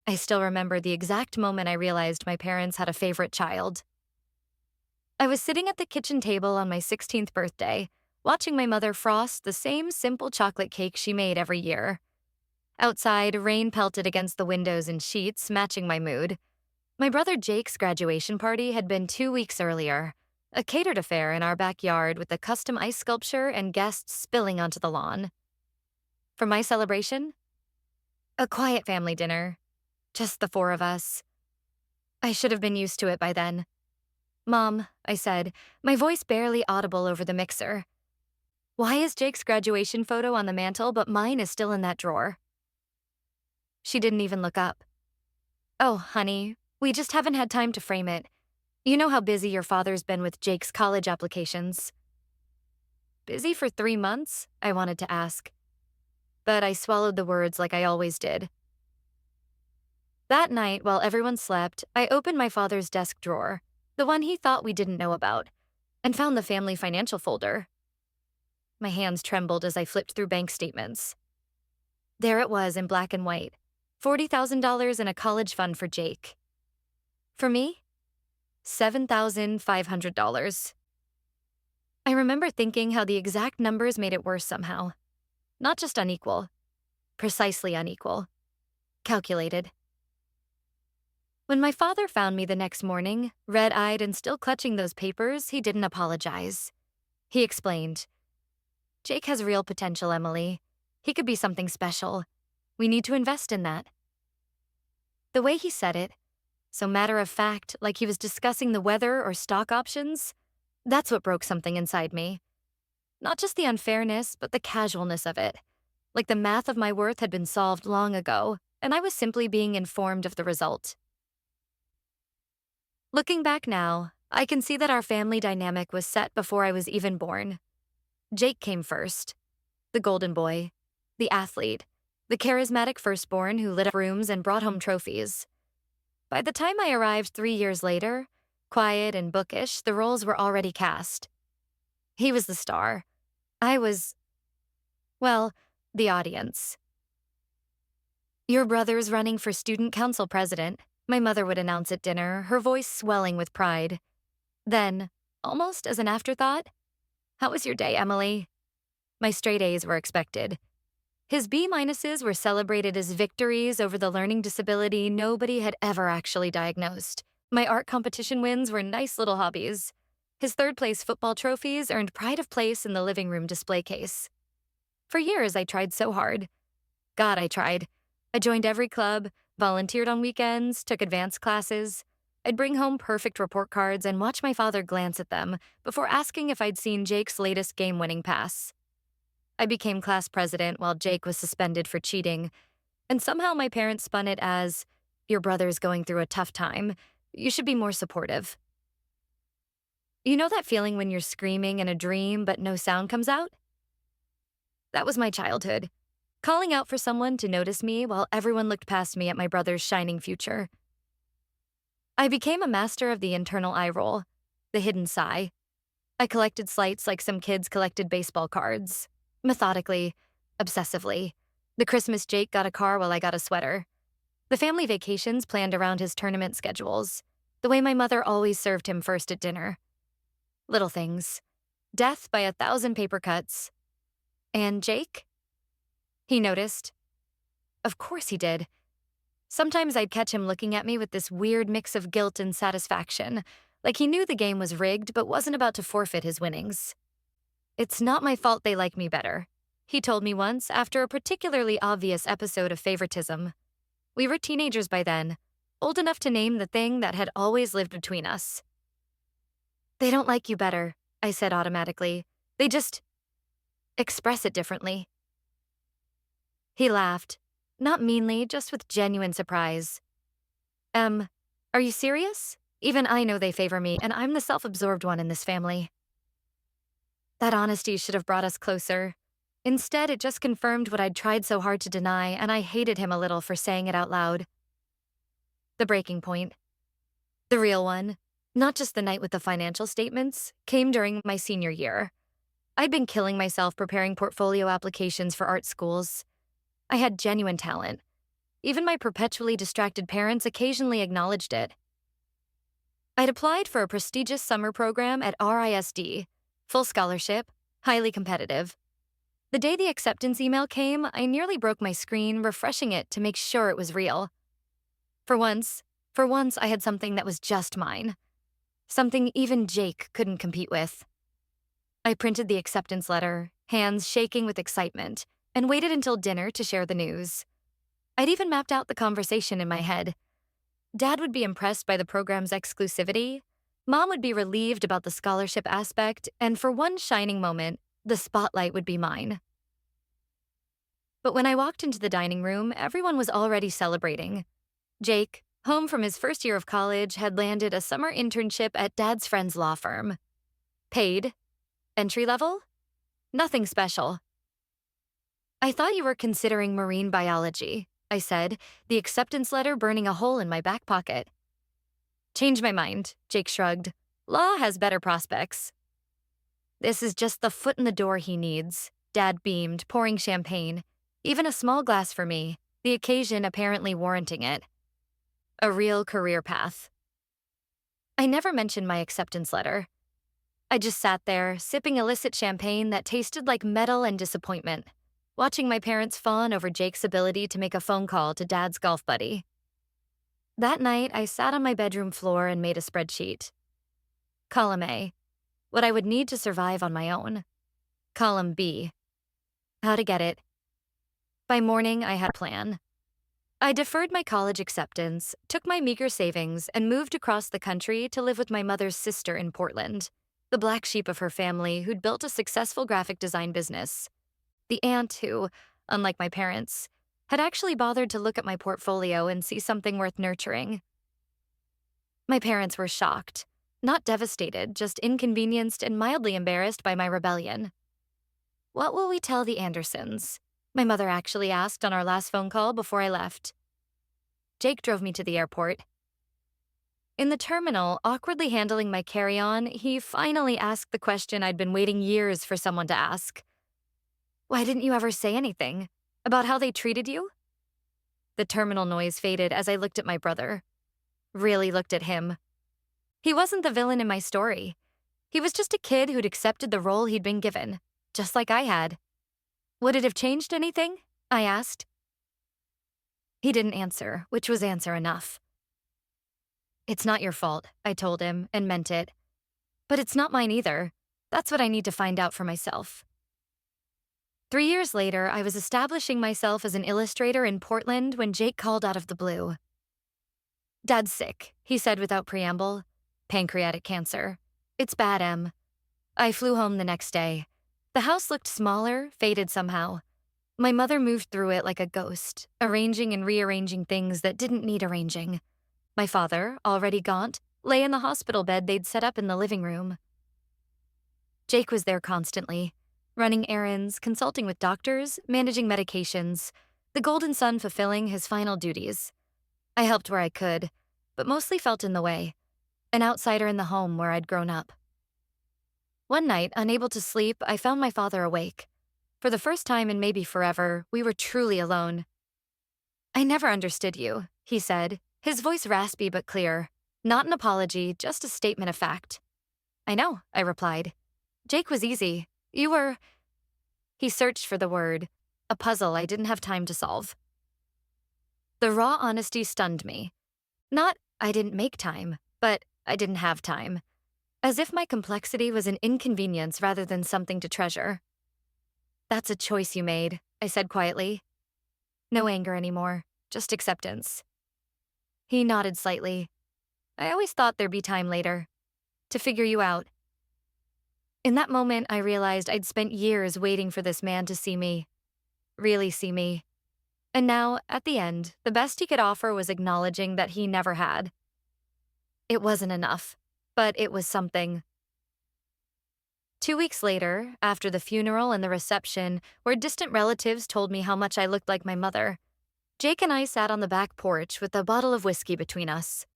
I still remember the exact moment I realized my parents had a favorite child. I was sitting at the kitchen table on my 16th birthday, watching my mother frost the same simple chocolate cake she made every year. Outside, rain pelted against the windows in sheets, matching my mood. My brother Jake's graduation party had been 2 weeks earlier, a catered affair in our backyard with a custom ice sculpture and guests spilling onto the lawn. For my celebration, a quiet family dinner, just the four of us. I should have been used to it by then. "Mom," I said, my voice barely audible over the mixer. "Why is Jake's graduation photo on the mantle, but mine is still in that drawer?" She didn't even look up. "Oh, honey, we just haven't had time to frame it. You know how busy your father's been with Jake's college applications." Busy for 3 months? I wanted to ask. But I swallowed the words like I always did. That night, while everyone slept, I opened my father's desk drawer, the one he thought we didn't know about, and found the family financial folder. My hands trembled as I flipped through bank statements. There it was in black and white, $40,000 in a college fund for Jake. For me, $7,500. I remember thinking how the exact numbers made it worse somehow. Not just unequal, precisely unequal. Calculated. When my father found me the next morning, red-eyed and still clutching those papers, he didn't apologize. He explained, "Jake has real potential, Emily. He could be something special. We need to invest in that." The way he said it, so matter-of-fact, like he was discussing the weather or stock options, that's what broke something inside me. Not just the unfairness, but the casualness of it. Like the math of my worth had been solved long ago, and I was simply being informed of the result. Looking back now, I can see that our family dynamic was set before I was even born. Jake came first. The golden boy, the athlete, the charismatic firstborn who lit up rooms and brought home trophies. By the time I arrived 3 years later, quiet and bookish, the roles were already cast. He was the star. I was, well, the audience. "Your brother's running for student council president," my mother would announce at dinner, her voice swelling with pride. Then, almost as an afterthought, "How was your day, Emily?" My straight A's were expected. His B-minuses were celebrated as victories over the learning disability nobody had ever actually diagnosed. My art competition wins were nice little hobbies. His third-place football trophies earned pride of place in the living room display case. For years, I tried so hard. God, I tried. I joined every club, volunteered on weekends, took advanced classes. I'd bring home perfect report cards and watch my father glance at them before asking if I'd seen Jake's latest game-winning pass. I became class president while Jake was suspended for cheating, and somehow my parents spun it as, "Your brother's going through a tough time. You should be more supportive." You know that feeling when you're screaming in a dream but no sound comes out? That was my childhood, calling out for someone to notice me while everyone looked past me at my brother's shining future. I became a master of the internal eye roll, the hidden sigh. I collected slights like some kids collected baseball cards. Methodically, obsessively. The Christmas Jake got a car while I got a sweater. The family vacations planned around his tournament schedules. The way my mother always served him first at dinner. Little things. Death by 1,000 paper cuts. And Jake? He noticed. Of course he did. Sometimes I'd catch him looking at me with this weird mix of guilt and satisfaction, like he knew the game was rigged but wasn't about to forfeit his winnings. "It's not my fault they like me better," he told me once after a particularly obvious episode of favoritism. We were teenagers by then, old enough to name the thing that had always lived between us. "They don't like you better," I said automatically. "They just express it differently." He laughed, not meanly, just with genuine surprise. Are you serious? Even I know they favor me, and I'm the self-absorbed one in this family." That honesty should have brought us closer. Instead, it just confirmed what I'd tried so hard to deny, and I hated him a little for saying it out loud. The breaking point. The real one, not just the night with the financial statements, came during my senior year. I'd been killing myself preparing portfolio applications for art schools. I had genuine talent. Even my perpetually distracted parents occasionally acknowledged it. I'd applied for a prestigious summer program at RISD, full scholarship, highly competitive. The day the acceptance email came, I nearly broke my screen, refreshing it to make sure it was real. For once, I had something that was just mine. Something even Jake couldn't compete with. I printed the acceptance letter, hands shaking with excitement, and waited until dinner to share the news. I'd even mapped out the conversation in my head. Dad would be impressed by the program's exclusivity. Mom would be relieved about the scholarship aspect, and for one shining moment, the spotlight would be mine. But when I walked into the dining room, everyone was already celebrating. Jake, home from his first year of college, had landed a summer internship at Dad's friend's law firm. Paid? Entry level? Nothing special. I thought you were considering marine biology, I said, the acceptance letter burning a hole in my back pocket. Change my mind, Jake shrugged. Law has better prospects. This is just the foot in the door he needs, Dad beamed, pouring champagne. Even a small glass for me, the occasion apparently warranting it. A real career path. I never mentioned my acceptance letter. I just sat there, sipping illicit champagne that tasted like metal and disappointment, watching my parents fawn over Jake's ability to make a phone call to Dad's golf buddy. That night, I sat on my bedroom floor and made a spreadsheet. Column A, what I would need to survive on my own. Column B, how to get it. By morning, I had a plan. I deferred my college acceptance, took my meager savings, and moved across the country to live with my mother's sister in Portland, the black sheep of her family who'd built a successful graphic design business. The aunt who, unlike my parents, had actually bothered to look at my portfolio and see something worth nurturing. My parents were shocked, not devastated, just inconvenienced and mildly embarrassed by my rebellion. What will we tell the Andersons? My mother actually asked on our last phone call before I left. Jake drove me to the airport. In the terminal, awkwardly handling my carry-on, he finally asked the question I'd been waiting years for someone to ask. Why didn't you ever say anything? About how they treated you? The terminal noise faded as I looked at my brother. Really looked at him. He wasn't the villain in my story. He was just a kid who'd accepted the role he'd been given, just like I had. Would it have changed anything? I asked. He didn't answer, which was answer enough. It's not your fault, I told him, and meant it. But it's not mine either. That's what I need to find out for myself. 3 years later, I was establishing myself as an illustrator in Portland when Jake called out of the blue. Dad's sick, he said without preamble. Pancreatic cancer. It's bad, Em. I flew home the next day. The house looked smaller, faded somehow. My mother moved through it like a ghost, arranging and rearranging things that didn't need arranging. My father, already gaunt, lay in the hospital bed they'd set up in the living room. Jake was there constantly, running errands, consulting with doctors, managing medications, the golden son fulfilling his final duties. I helped where I could, but mostly felt in the way, an outsider in the home where I'd grown up. One night, unable to sleep, I found my father awake. For the first time in maybe forever, we were truly alone. I never understood you, he said, his voice raspy but clear. Not an apology, just a statement of fact. I know, I replied. Jake was easy. You were... He searched for the word, a puzzle I didn't have time to solve. The raw honesty stunned me. Not, I didn't make time, but I didn't have time. As if my complexity was an inconvenience rather than something to treasure. That's a choice you made, I said quietly. No anger anymore, just acceptance. He nodded slightly. I always thought there'd be time later. To figure you out. In that moment, I realized I'd spent years waiting for this man to see me. Really see me. And now, at the end, the best he could offer was acknowledging that he never had. It wasn't enough, but it was something. 2 weeks later, after the funeral and the reception, where distant relatives told me how much I looked like my mother, Jake and I sat on the back porch with a bottle of whiskey between us.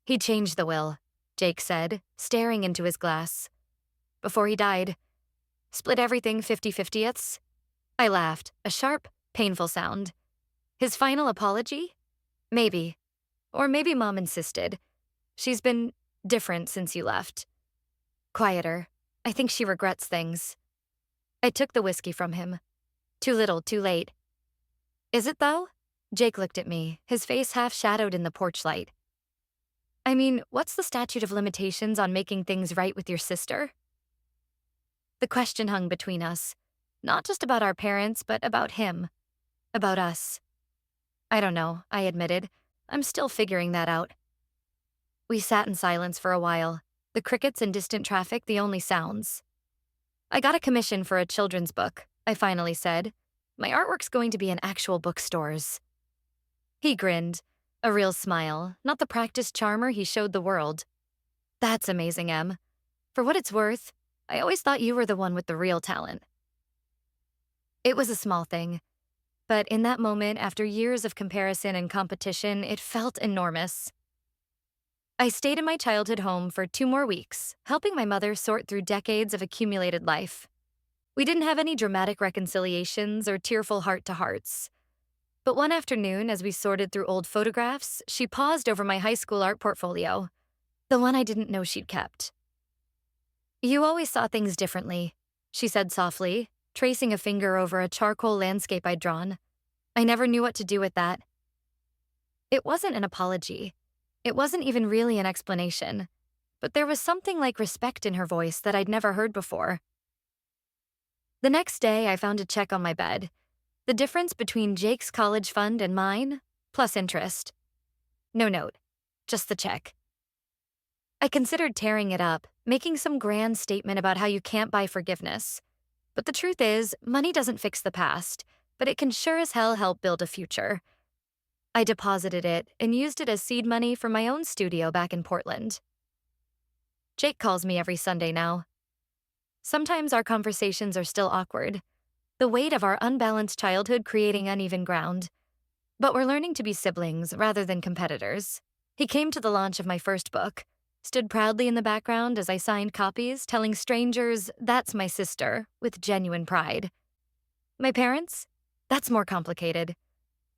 He changed the will, Jake said, staring into his glass. Before he died. Split everything 50/50ths. I laughed, a sharp, painful sound. His final apology? Maybe. Or maybe Mom insisted. She's been different since you left. Quieter. I think she regrets things. I took the whiskey from him. Too little, too late. Is it, though? Jake looked at me, his face half shadowed in the porch light. I mean, what's the statute of limitations on making things right with your sister? The question hung between us. Not just about our parents, but about him. About us. I don't know, I admitted. I'm still figuring that out. We sat in silence for a while, the crickets and distant traffic the only sounds. I got a commission for a children's book, I finally said. My artwork's going to be in actual bookstores. He grinned, a real smile, not the practiced charmer he showed the world. That's amazing, Em. For what it's worth, I always thought you were the one with the real talent. It was a small thing, but in that moment, after years of comparison and competition, it felt enormous. I stayed in my childhood home for 2 more weeks, helping my mother sort through decades of accumulated life. We didn't have any dramatic reconciliations or tearful heart-to-hearts. But one afternoon, as we sorted through old photographs, she paused over my high school art portfolio, the one I didn't know she'd kept. You always saw things differently, she said softly, tracing a finger over a charcoal landscape I'd drawn. I never knew what to do with that. It wasn't an apology. It wasn't even really an explanation. But there was something like respect in her voice that I'd never heard before. The next day, I found a check on my bed. The difference between Jake's college fund and mine, plus interest. No note, just the check. I considered tearing it up, making some grand statement about how you can't buy forgiveness. But the truth is, money doesn't fix the past, but it can sure as hell help build a future. I deposited it and used it as seed money for my own studio back in Portland. Jake calls me every Sunday now. Sometimes our conversations are still awkward, the weight of our unbalanced childhood creating uneven ground. But we're learning to be siblings rather than competitors. He came to the launch of my first book, stood proudly in the background as I signed copies, telling strangers, "That's my sister," with genuine pride. My parents? That's more complicated.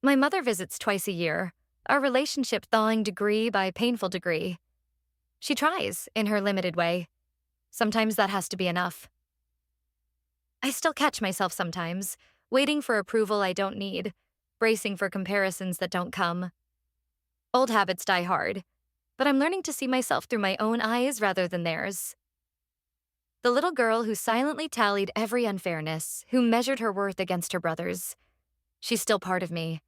My mother visits twice a year, our relationship thawing degree by painful degree. She tries, in her limited way. Sometimes that has to be enough. I still catch myself sometimes, waiting for approval I don't need, bracing for comparisons that don't come. Old habits die hard, but I'm learning to see myself through my own eyes rather than theirs. The little girl who silently tallied every unfairness, who measured her worth against her brother's. She's still part of me.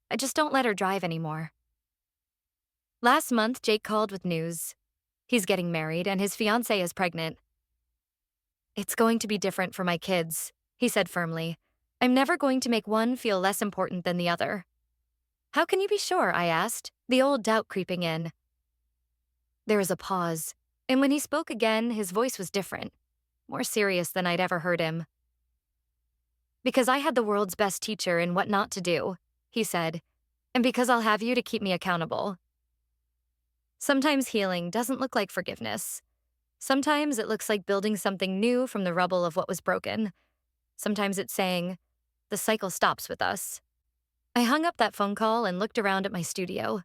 I just don't let her drive anymore. Last month, Jake called with news. He's getting married, and his fiancée is pregnant. It's going to be different for my kids, he said firmly. I'm never going to make one feel less important than the other. How can you be sure? I asked, the old doubt creeping in. There was a pause, and when he spoke again, his voice was different, more serious than I'd ever heard him. Because I had the world's best teacher in what not to do, he said, and because I'll have you to keep me accountable. Sometimes healing doesn't look like forgiveness. Sometimes it looks like building something new from the rubble of what was broken. Sometimes it's saying, the cycle stops with us. I hung up that phone call and looked around at my studio.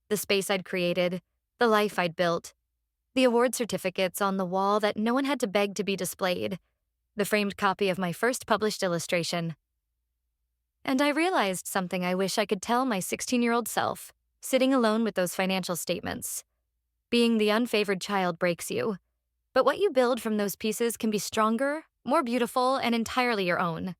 The space I'd created, the life I'd built, the award certificates on the wall that no one had to beg to be displayed, the framed copy of my first published illustration. And I realized something I wish I could tell my 16-year-old self, sitting alone with those financial statements. Being the unfavored child breaks you, but what you build from those pieces can be stronger, more beautiful, and entirely your own.